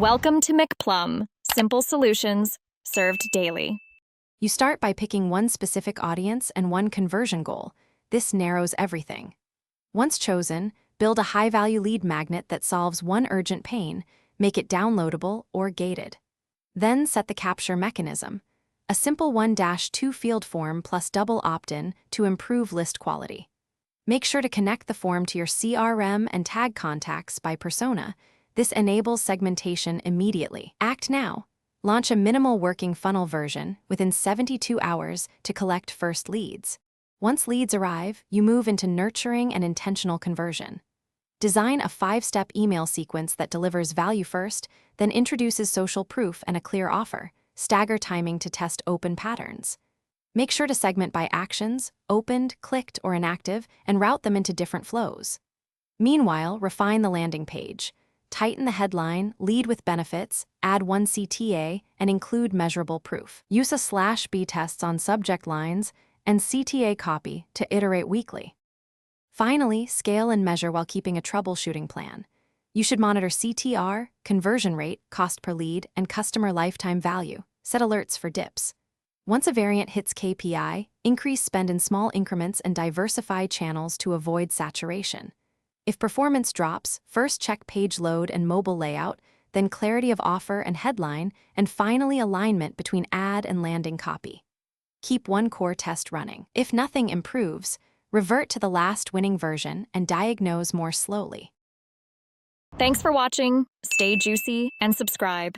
Welcome to McPlum, simple solutions served daily. You start by picking one specific audience and one conversion goal. This narrows everything. Once chosen, build a high-value lead magnet that solves one urgent pain, make it downloadable or gated. Then set the capture mechanism, a simple 1-2 field form plus double opt-in to improve list quality. Make sure to connect the form to your CRM and tag contacts by persona. This enables segmentation immediately. Act now. Launch a minimal working funnel version within 72 hours to collect first leads. Once leads arrive, you move into nurturing and intentional conversion. Design a 5-step email sequence that delivers value first, then introduces social proof and a clear offer. Stagger timing to test open patterns. Make sure to segment by actions, opened, clicked, or inactive, and route them into different flows. Meanwhile, refine the landing page. Tighten the headline, lead with benefits, add 1 CTA, and include measurable proof. Use a /B tests on subject lines and CTA copy to iterate weekly. Finally, scale and measure while keeping a troubleshooting plan. You should monitor CTR, conversion rate, cost per lead, and customer lifetime value. Set alerts for dips. Once a variant hits KPI, increase spend in small increments and diversify channels to avoid saturation. If performance drops, first check page load and mobile layout, then clarity of offer and headline, and finally alignment between ad and landing copy. Keep one core test running. If nothing improves, revert to the last winning version and diagnose more slowly. Thanks for watching. Stay juicy and subscribe.